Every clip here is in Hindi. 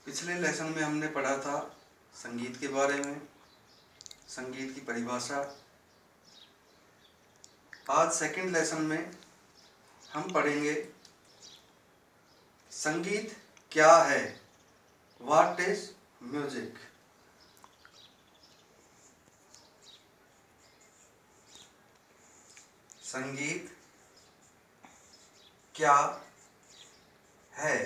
पिछले लेसन में हमने पढ़ा था संगीत के बारे में, संगीत की परिभाषा। आज सेकंड लेसन में हम पढ़ेंगे संगीत क्या है, व्हाट इज म्यूजिक। संगीत क्या है,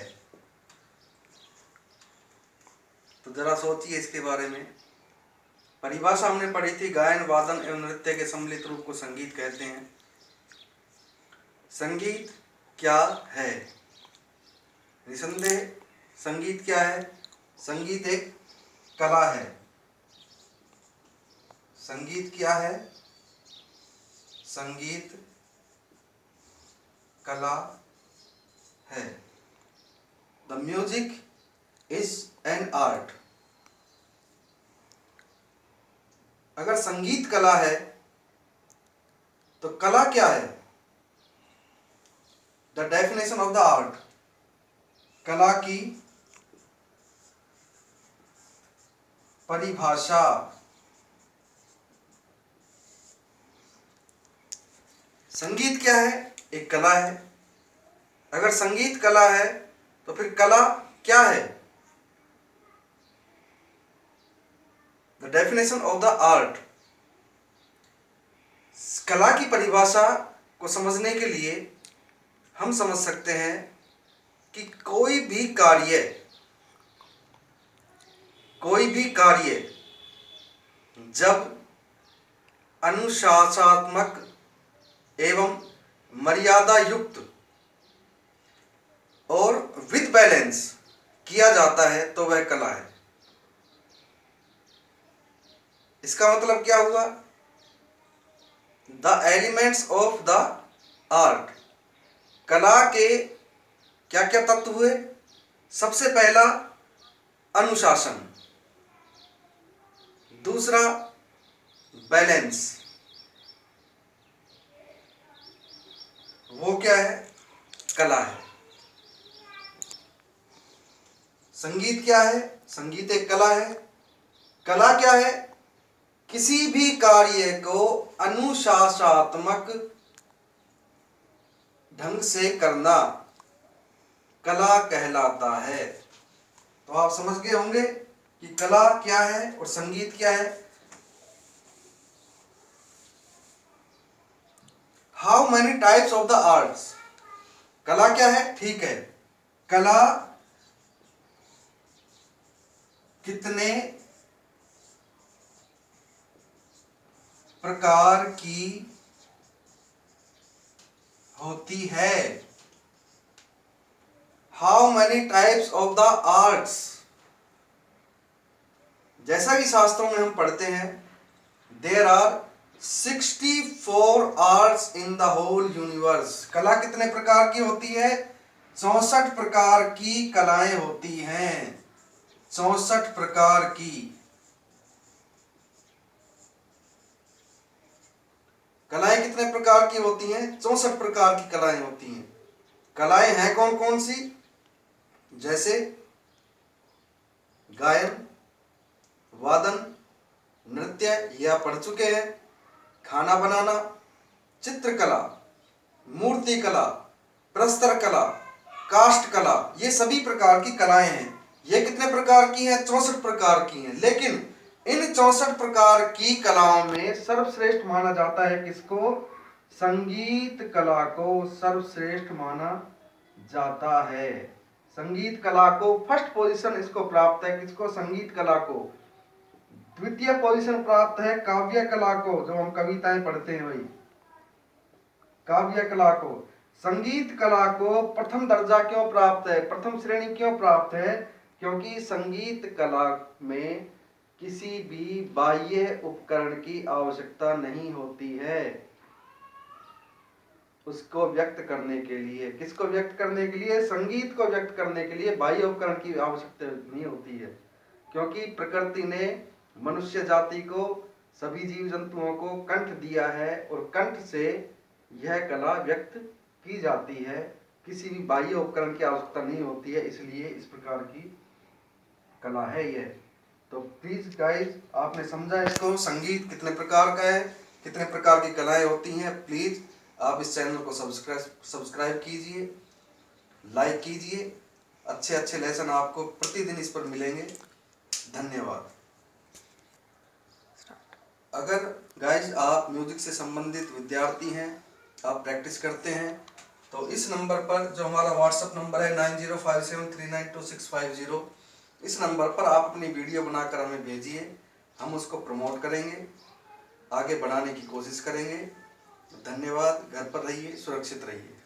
तो जरा सोचिए इसके बारे में। परिभाषा हमने पढ़ी थी, गायन वादन एवं नृत्य के सम्मिलित रूप को संगीत कहते हैं। संगीत क्या है? निसंदेह संगीत क्या है? संगीत एक कला है। संगीत क्या है? संगीत कला है। The music is an art. अगर संगीत कला है तो कला क्या है? The definition of the art. कला की परिभाषा। संगीत क्या है? एक कला है। अगर संगीत कला है तो फिर कला क्या है? The definition of the art. कला की परिभाषा को समझने के लिए हम समझ सकते हैं कि कोई भी कार्य जब अनुशासनात्मक एवं मर्यादा युक्त और विद बैलेंस किया जाता है तो वह कला है। इसका मतलब क्या हुआ? The elements of the art. कला के क्या क्या तत्व हुए? सबसे पहला अनुशासन, दूसरा बैलेंस। वो क्या है? कला है। संगीत क्या है? संगीत एक कला है। कला क्या है? किसी भी कार्य को अनुशासनात्मक ढंग से करना कला कहलाता है। तो आप समझ गए होंगे कि कला क्या है और संगीत क्या है। How many types of the arts. कला क्या है? ठीक है, कला कितने प्रकार की होती है? How many types of the arts. जैसा कि शास्त्रों में हम पढ़ते हैं, there are 64 arts in the whole universe. कला कितने प्रकार की होती है? 64 प्रकार की कलाएं होती हैं। 64 प्रकार की कलाएं कितने प्रकार की होती हैं? 64 प्रकार की कलाएं होती हैं। कलाएं हैं कौन कौन सी? जैसे गायन, वादन, नृत्य, यह पढ़ चुके हैं। खाना बनाना, चित्रकला, मूर्ति कला, प्रस्तर कला, काष्ठ कला, ये सभी प्रकार की कलाएं हैं। ये कितने प्रकार की हैं? 64 प्रकार की हैं। लेकिन इन 64 प्रकार की कलाओं में सर्वश्रेष्ठ माना जाता है किसको? संगीत कला को सर्वश्रेष्ठ माना जाता है। संगीत कला को फर्स्ट पोजीशन इसको प्राप्त है। किसको? संगीत कला को। द्वितीय पोजीशन प्राप्त है काव्य कला को, जो हम कविताएं पढ़ते हैं वही काव्य कला को। संगीत कला को प्रथम दर्जा क्यों प्राप्त है? प्रथम श्रेणी क्यों प्राप्त है? क्योंकि संगीत कला में किसी भी बाह्य उपकरण की आवश्यकता नहीं होती है उसको व्यक्त करने के लिए। किसको व्यक्त करने के लिए? संगीत को व्यक्त करने के लिए बाह्य उपकरण की आवश्यकता नहीं होती है, क्योंकि प्रकृति ने मनुष्य जाति को, सभी जीव जंतुओं को कंठ दिया है और कंठ से यह कला व्यक्त की जाती है। किसी भी बाह्य उपकरण की आवश्यकता नहीं होती है, इसलिए इस प्रकार की कला है ये। तो प्लीज गाइज, आपने समझा इसको, संगीत कितने प्रकार का है, कितने प्रकार की कलाएं होती हैं। प्लीज आप इस चैनल को सब्सक्राइब कीजिए, लाइक कीजिए। अच्छे अच्छे लेसन आपको प्रतिदिन इस पर मिलेंगे। धन्यवाद। अगर गाइज आप म्यूजिक से संबंधित विद्यार्थी हैं, आप प्रैक्टिस करते हैं, तो इस नंबर पर, जो हमारा व्हाट्सएप नंबर है 9057392650, इस नंबर पर आप अपनी वीडियो बनाकर हमें भेजिए। हम उसको प्रमोट करेंगे, आगे बढ़ाने की कोशिश करेंगे। धन्यवाद। घर पर रहिए, सुरक्षित रहिए।